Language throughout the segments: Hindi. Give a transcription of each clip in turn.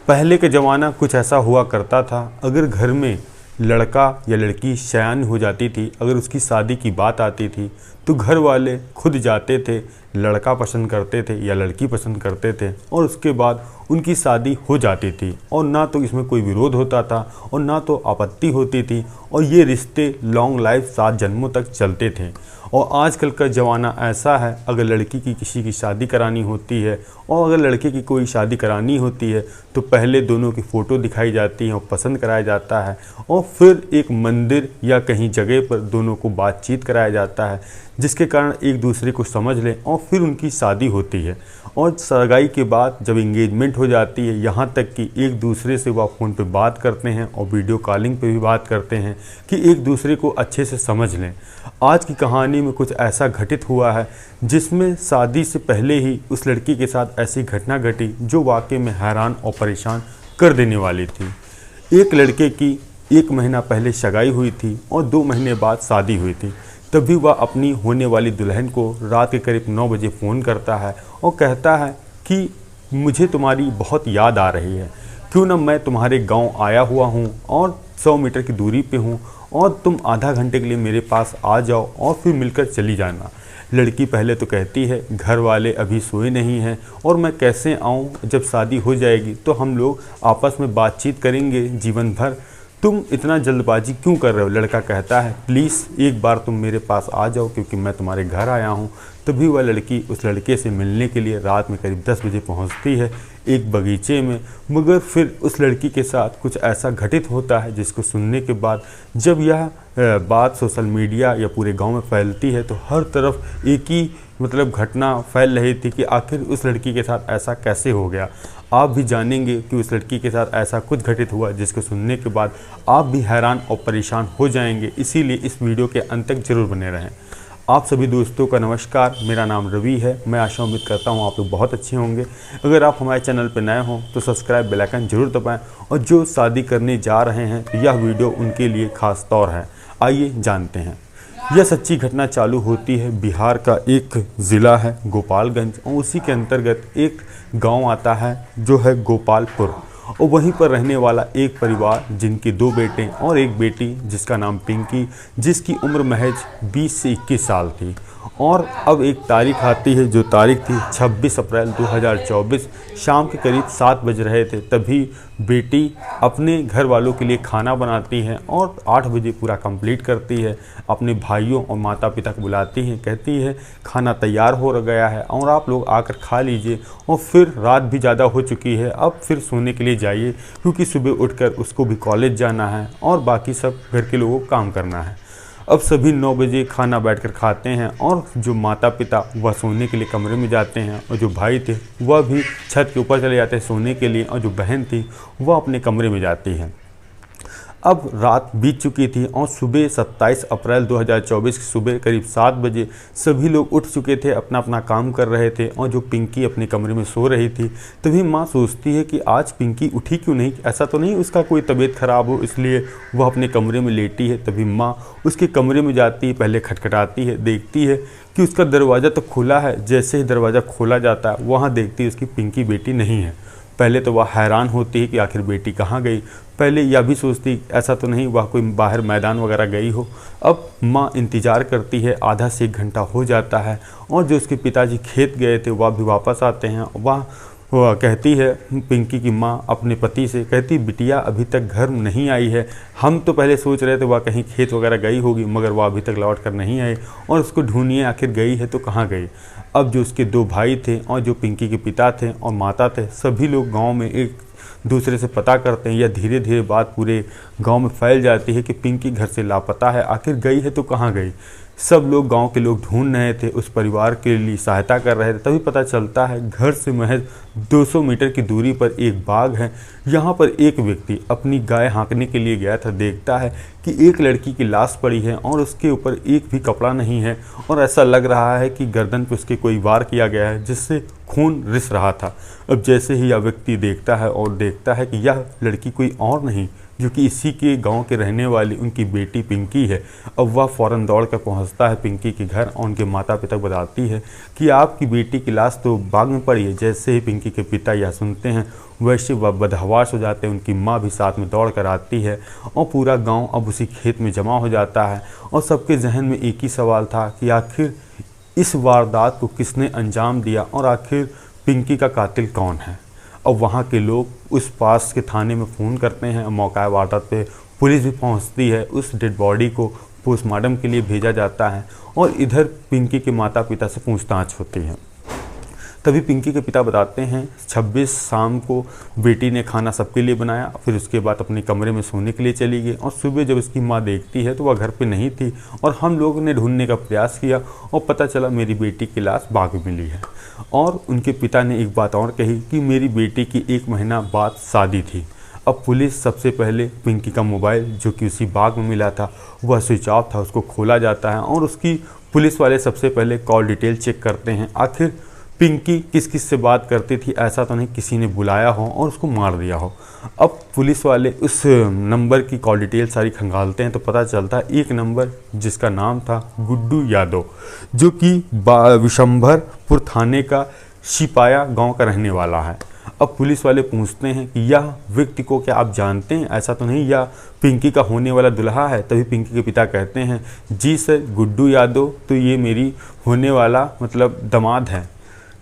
पहले का ज़माना कुछ ऐसा हुआ करता था, अगर घर में लड़का या लड़की सयान हो जाती थी, अगर उसकी शादी की बात आती थी तो घर वाले खुद जाते थे, लड़का पसंद करते थे या लड़की पसंद करते थे और उसके बाद उनकी शादी हो जाती थी। और ना तो इसमें कोई विरोध होता था और ना तो आपत्ति होती थी और ये रिश्ते लॉन्ग लाइफ 7 जन्मों तक चलते थे। और आजकल का ज़माना ऐसा है, अगर लड़की की किसी की शादी करानी होती है और अगर लड़के की कोई शादी करानी होती है तो पहले दोनों की फ़ोटो दिखाई जाती है और पसंद कराया जाता है और फिर एक मंदिर या कहीं जगह पर दोनों को बातचीत कराया जाता है, जिसके कारण एक दूसरे को समझ लें और फिर उनकी शादी होती है। और सगाई के बाद जब इंगेजमेंट हो जाती है, यहाँ तक कि एक दूसरे से वह फ़ोन पे बात करते हैं और वीडियो कॉलिंग पे भी बात करते हैं कि एक दूसरे को अच्छे से समझ लें। आज की कहानी में कुछ ऐसा घटित हुआ है जिसमें शादी से पहले ही उस लड़की के साथ ऐसी घटना घटी जो वाकई में हैरान और परेशान कर देने वाली थी। एक लड़के की 1 महीना पहले सगाई हुई थी और 2 महीने बाद शादी हुई थी। तभी वह अपनी होने वाली दुल्हन को रात के करीब 9 बजे फ़ोन करता है और कहता है कि मुझे तुम्हारी बहुत याद आ रही है, क्यों ना मैं तुम्हारे गांव आया हुआ हूं और 100 मीटर की दूरी पे हूं और तुम आधा घंटे के लिए मेरे पास आ जाओ और फिर मिलकर चली जाना। लड़की पहले तो कहती है घर वाले अभी सोए नहीं हैं और मैं कैसे आऊं, जब शादी हो जाएगी तो हम लोग आपस में बातचीत करेंगे जीवन भर, तुम इतना जल्दबाजी क्यों कर रहे हो। लड़का कहता है प्लीज़ एक बार तुम मेरे पास आ जाओ क्योंकि मैं तुम्हारे घर आया हूँ। तभी वह लड़की उस लड़के से मिलने के लिए रात में करीब 10 बजे पहुँचती है एक बगीचे में। मगर फिर उस लड़की के साथ कुछ ऐसा घटित होता है जिसको सुनने के बाद जब यह बात सोशल मीडिया या पूरे गांव में फैलती है तो हर तरफ एक ही घटना फैल रही थी कि आखिर उस लड़की के साथ ऐसा कैसे हो गया। आप भी जानेंगे कि उस लड़की के साथ ऐसा कुछ घटित हुआ जिसको सुनने के बाद आप भी हैरान और परेशान हो जाएंगे। इसीलिए इस वीडियो के अंत तक जरूर बने रहें। आप सभी दोस्तों का नमस्कार, मेरा नाम रवि है। मैं आशा उम्मीद करता हूँ आप लोग बहुत अच्छे होंगे। अगर आप हमारे चैनल पर नए हों तो सब्सक्राइब बेल आइकन जरूर दबाएं और जो शादी करने जा रहे हैं तो यह वीडियो उनके लिए खास तौर है। आइए जानते हैं। यह सच्ची घटना चालू होती है बिहार का एक ज़िला है गोपालगंज और उसी के अंतर्गत एक गांव आता है जो है गोपालपुर। और वहीं पर रहने वाला एक परिवार जिनके 2 बेटे और एक बेटी जिसका नाम पिंकी, जिसकी उम्र महज 20 से 21 साल थी। और अब एक तारीख आती है जो तारीख थी 26 अप्रैल 2024। शाम के करीब 7 बज रहे थे, तभी बेटी अपने घर वालों के लिए खाना बनाती है और 8 बजे पूरा कंप्लीट करती है। अपने भाइयों और माता पिता को बुलाती है, कहती है खाना तैयार हो गया है और आप लोग आकर खा लीजिए और फिर रात भी ज़्यादा हो चुकी है, अब फिर सोने के लिए जाइए क्योंकि सुबह उठकर उसको भी कॉलेज जाना है और बाकी सब घर के लोगों को काम करना है। अब सभी 9 बजे खाना बैठकर खाते हैं और जो माता पिता वह सोने के लिए कमरे में जाते हैं और जो भाई थे वह भी छत के ऊपर चले जाते हैं सोने के लिए और जो बहन थी वह अपने कमरे में जाती है। अब रात बीत चुकी थी और सुबह 27 अप्रैल 2024 की सुबह करीब 7 बजे सभी लोग उठ चुके थे, अपना अपना काम कर रहे थे और जो पिंकी अपने कमरे में सो रही थी। तभी माँ सोचती है कि आज पिंकी उठी क्यों नहीं, ऐसा तो नहीं उसका कोई तबीयत ख़राब हो इसलिए वह अपने कमरे में लेटी है। तभी माँ उसके कमरे में जाती है, पहले खटखटाती है, देखती है कि उसका दरवाज़ा तो खुला है। जैसे ही दरवाज़ा खोला जाता है वहाँ देखती है उसकी पिंकी बेटी नहीं है। पहले तो वह हैरान होती है कि आखिर बेटी कहाँ गई। पहले यह भी सोचती ऐसा तो नहीं वह कोई बाहर मैदान वगैरह गई हो। अब माँ इंतज़ार करती है, आधा से 1 घंटा हो जाता है और जो उसके पिताजी खेत गए थे वह भी वापस आते हैं। वह कहती है पिंकी की माँ अपने पति से, कहती बिटिया अभी तक घर नहीं आई है। हम तो पहले सोच रहे थे वह कहीं खेत वगैरह गई होगी मगर वह अभी तक लौट कर नहीं आई और उसको ढूंढिए आखिर गई है तो कहाँ गई। अब जो उसके 2 भाई थे और जो पिंकी के पिता थे और माता थे, सभी लोग गांव में एक दूसरे से पता करते हैं। या धीरे धीरे बात पूरे गांव में फैल जाती है कि पिंकी घर से लापता है, आखिर गई है तो कहाँ गई। सब लोग गांव के लोग ढूंढ रहे थे, उस परिवार के लिए सहायता कर रहे थे। तभी पता चलता है घर से महज 200 मीटर की दूरी पर एक बाग है। यहाँ पर एक व्यक्ति अपनी गाय हाँकने के लिए गया था, देखता है कि एक लड़की की लाश पड़ी है और उसके ऊपर एक भी कपड़ा नहीं है और ऐसा लग रहा है कि गर्दन पर उसके कोई वार किया गया है जिससे खून रिस रहा था। अब जैसे ही यह व्यक्ति देखता है और देखता है कि यह लड़की कोई और नहीं जो कि इसी के गांव के रहने वाली उनकी बेटी पिंकी है। अब वह फ़ौरन दौड़ कर पहुँचता है पिंकी के घर और उनके माता पिता बताती है कि आपकी बेटी की लाश तो बाग में पड़ी है। जैसे ही पिंकी के पिता यह सुनते हैं वैसे वह बदहवास हो जाते हैं। उनकी माँ भी साथ में दौड़ कर आती है और पूरा गांव अब उसी खेत में जमा हो जाता है और सबके जहन में एक ही सवाल था कि आखिर इस वारदात को किसने अंजाम दिया और आखिर पिंकी का कातिल कौन है। अब वहाँ के लोग उस पास के थाने में फ़ोन करते हैं। मौका वारदात पे पुलिस भी पहुँचती है। उस डेड बॉडी को पोस्टमार्टम के लिए भेजा जाता है और इधर पिंकी के माता पिता से पूछताछ होती है। तभी पिंकी के पिता बताते हैं 26 शाम को बेटी ने खाना सबके लिए बनाया, फिर उसके बाद अपने कमरे में सोने के लिए चली गई और सुबह जब उसकी माँ देखती है तो वह घर पे नहीं थी और हम लोगों ने ढूंढने का प्रयास किया और पता चला मेरी बेटी की लाश बाग में मिली है। और उनके पिता ने एक बात और कही कि मेरी बेटी की 1 महीना बाद शादी थी। अब पुलिस सबसे पहले पिंकी का मोबाइल जो कि उसी बाग में मिला था वह स्विच ऑफ था, उसको खोला जाता है और उसकी पुलिस वाले सबसे पहले कॉल डिटेल चेक करते हैं। आखिर पिंकी किस किस से बात करती थी, ऐसा तो नहीं किसी ने बुलाया हो और उसको मार दिया हो। अब पुलिस वाले उस नंबर की कॉल डिटेल सारी खंगालते हैं तो पता चलता है एक नंबर जिसका नाम था गुड्डू यादव, जो कि विशंभरपुर थाने का सिपाया गांव का रहने वाला है। अब पुलिस वाले पूछते हैं कि यह व्यक्ति को क्या आप जानते हैं, ऐसा तो नहीं यह पिंकी का होने वाला दुल्हा है। तभी पिंकी के पिता कहते हैं जी सर, गुड्डू यादव तो ये मेरी होने वाला मतलब दामाद है,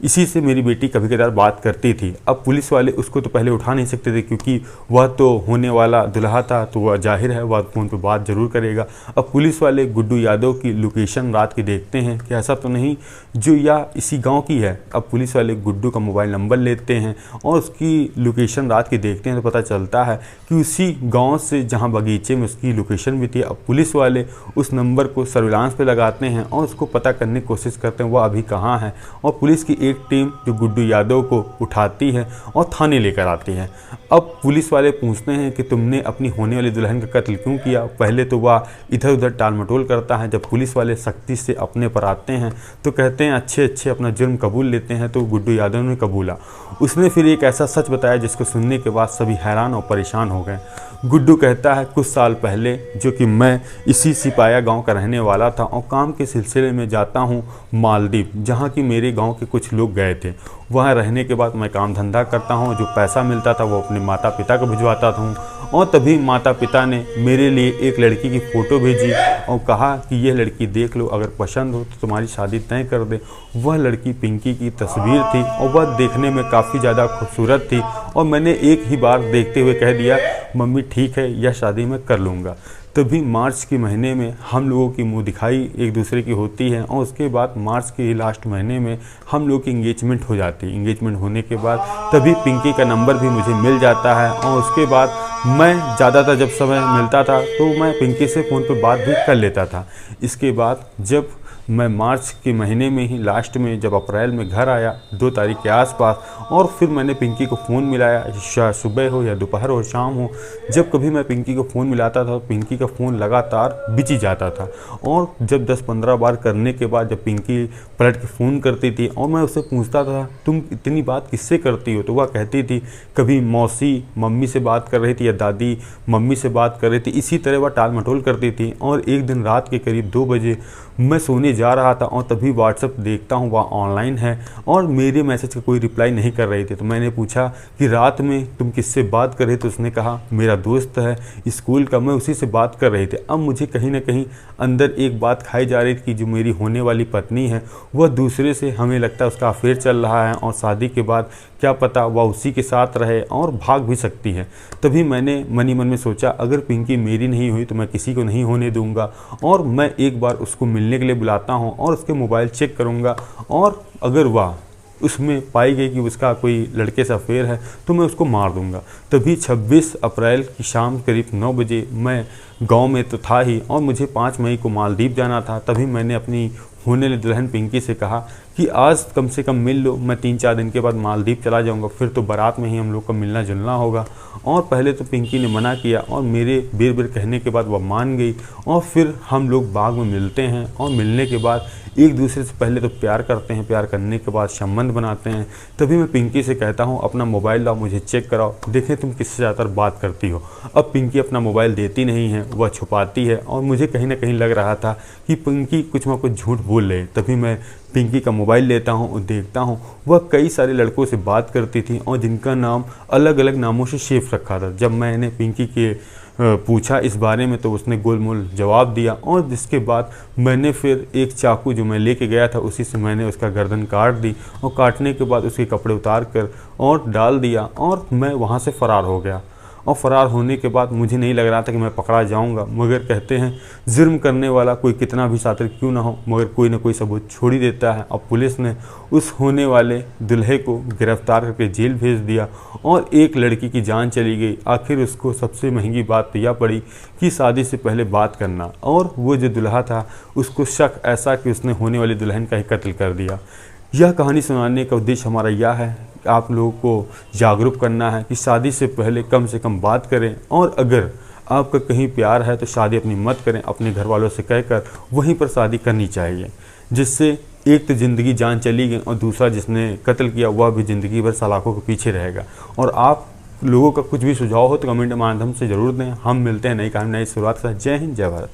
इसी से मेरी बेटी कभी कभार बात करती थी। अब पुलिस वाले उसको तो पहले उठा नहीं सकते थे क्योंकि वह तो होने वाला दुल्हा था, तो वह जाहिर है वह फ़ोन पे बात ज़रूर करेगा। अब पुलिस वाले गुड्डू यादव की लोकेशन रात की देखते हैं कि ऐसा तो नहीं जो या इसी गांव की है। अब पुलिस वाले गुड्डू का मोबाइल नंबर लेते हैं और उसकी लोकेशन रात की देखते हैं तो पता चलता है कि उसी गाँव से जहाँ बगीचे में उसकी लोकेशन भी थी। अब पुलिस वाले उस नंबर को सर्विलांस पर लगाते हैं और उसको पता करने की कोशिश करते हैं वह अभी कहाँ है। और पुलिस की एक टीम जो गुड्डू यादव को उठाती है और थाने लेकर आती है। अब पुलिस वाले पूछते हैं कि तुमने अपनी होने वाली दुल्हन का कत्ल क्यों किया। पहले तो वह इधर उधर टाल मटोल करता है। जब पुलिस वाले सख्ती से अपने पर आते हैं तो कहते हैं अच्छे अपना जुर्म कबूल लेते हैं। तो गुड्डू यादव ने कबूला। उसने फिर एक ऐसा सच बताया जिसको सुनने के बाद सभी हैरान और परेशान हो गए। गुड्डू कहता है कुछ साल पहले जो कि मैं इसी सिपाया गांव का रहने वाला था और काम के सिलसिले में जाता हूं मालदीव, जहां कि मेरे गांव के कुछ लोग गए थे। वहां रहने के बाद मैं काम धंधा करता हूं, जो पैसा मिलता था वो अपने माता पिता को भिजवाता था। और तभी माता पिता ने मेरे लिए एक लड़की की फ़ोटो भेजी और कहा कि यह लड़की देख लो, अगर पसंद हो तो तुम्हारी शादी तय कर दे। वह लड़की पिंकी की तस्वीर थी और वह देखने में काफ़ी ज़्यादा खूबसूरत थी और मैंने एक ही बार देखते हुए कह दिया मम्मी ठीक है, यह शादी मैं कर लूँगा। तभी मार्च के महीने में हम लोगों की मुंह दिखाई एक दूसरे की होती है और उसके बाद मार्च के लास्ट महीने में हम लोग की इंगेजमेंट हो जाती है। इंगेजमेंट होने के बाद तभी पिंकी का नंबर भी मुझे मिल जाता है और उसके बाद मैं ज़्यादातर जब समय मिलता था तो मैं पिंकी से फ़ोन पर बात भी कर लेता था। इसके बाद जब मैं मार्च के महीने में ही लास्ट में जब अप्रैल में घर आया 2 तारीख के आसपास, और फिर मैंने पिंकी को फ़ोन मिलाया, चाहे सुबह हो या दोपहर हो शाम हो, जब कभी मैं पिंकी को फ़ोन मिलाता था पिंकी का फ़ोन लगातार बिजी जाता था। और जब 10-15 बार करने के बाद जब पिंकी पलट के फ़ोन करती थी और मैं उससे पूछता था तुम इतनी बात किससे करती हो, तो वह कहती थी कभी मौसी मम्मी से बात कर रही थी या दादी मम्मी से बात कर रही थी। इसी तरह वह टाल मटोल करती थी। और एक दिन रात के करीब 2 बजे मैं सोने जा रहा था और तभी व्हाट्सएप देखता हूँ वह ऑनलाइन है और मेरे मैसेज का कोई रिप्लाई नहीं कर रही थी। तो मैंने पूछा कि रात में तुम किससे बात कर रहे थे, तो उसने कहा मेरा दोस्त है स्कूल का, मैं उसी से बात कर रही थी। अब मुझे कहीं ना कहीं अंदर एक बात खाई जा रही थी कि जो मेरी होने वाली पत्नी है वह दूसरे से, हमें लगता है उसका अफेयर चल रहा है और शादी के बाद क्या पता वह उसी के साथ रहे और भाग भी सकती है। तभी मैंने मनी मन में सोचा अगर पिंकी मेरी नहीं हुई तो मैं किसी को नहीं होने दूंगा और मैं एक बार उसको मिलने के लिए बुलाता हूं और उसके मोबाइल चेक करूंगा और अगर वह उसमें पाई गई कि उसका कोई लड़के से अफेयर है तो मैं उसको मार दूंगा। तभी 26 अप्रैल की शाम करीब 9 बजे मैं गांव में तो था ही और मुझे 5 मई को मालदीव जाना था। तभी मैंने अपनी होने वाली दुल्हन पिंकी से कहा कि आज कम से कम मिल लो, मैं 3-4 दिन के बाद मालदीव चला जाऊंगा, फिर तो बारात में ही हम लोग का मिलना जुलना होगा। और पहले तो पिंकी ने मना किया और मेरे बेर कहने के बाद वह मान गई और फिर हम लोग बाग में मिलते हैं और मिलने के बाद एक दूसरे से पहले तो प्यार करते हैं, प्यार करने के बाद संबंध बनाते हैं। तभी मैं पिंकी से कहता हूँ अपना मोबाइल लाओ, मुझे चेक कराओ, देखें तुम किससे ज़्यादातर बात करती हो। अब पिंकी अपना मोबाइल देती नहीं है, वह छुपाती है और मुझे कहीं ना कहीं लग रहा था कि पिंकी कुछ ना कुछ झूठ भूल रहे। तभी मैं पिंकी का मोबाइल लेता हूँ और देखता हूँ वह कई सारे लड़कों से बात करती थी और जिनका नाम अलग अलग नामों से सेव रखा था। जब मैंने पिंकी के पूछा इस बारे में तो उसने गोलमोल जवाब दिया और जिसके बाद मैंने फिर एक चाकू जो मैं लेके गया था उसी से मैंने उसका गर्दन काट दी और काटने के बाद उसके कपड़े उतार कर और डाल दिया और मैं वहाँ से फ़रार हो गया। और फ़रार होने के बाद मुझे नहीं लग रहा था कि मैं पकड़ा जाऊंगा, मगर कहते हैं जुर्म करने वाला कोई कितना भी शातिर क्यों ना हो मगर कोई ना कोई सबूत छोड़ ही देता है। और पुलिस ने उस होने वाले दुल्हे को गिरफ्तार करके जेल भेज दिया और एक लड़की की जान चली गई। आखिर उसको सबसे महंगी बात तो यह पड़ी कि शादी से पहले बात करना, और वो जो दुल्हा था उसको शक ऐसा कि उसने होने वाली दुल्हन का ही कत्ल कर दिया। यह कहानी सुनाने का उद्देश्य हमारा यह है कि आप लोगों को जागरूक करना है कि शादी से कम बात करें, और अगर आपका कहीं प्यार है तो शादी अपनी मत करें, अपने घर वालों से कहकर वहीं पर शादी करनी चाहिए, जिससे एक तो ज़िंदगी जान चली गई और दूसरा जिसने कत्ल किया वह भी ज़िंदगी भर सलाखों के पीछे रहेगा। और आप लोगों का कुछ भी सुझाव हो तो कमेंट के माध्यम से ज़रूर दें। हम मिलते हैं नई कहानी नई शुरुआत के साथ। जय हिंद, जय भारत।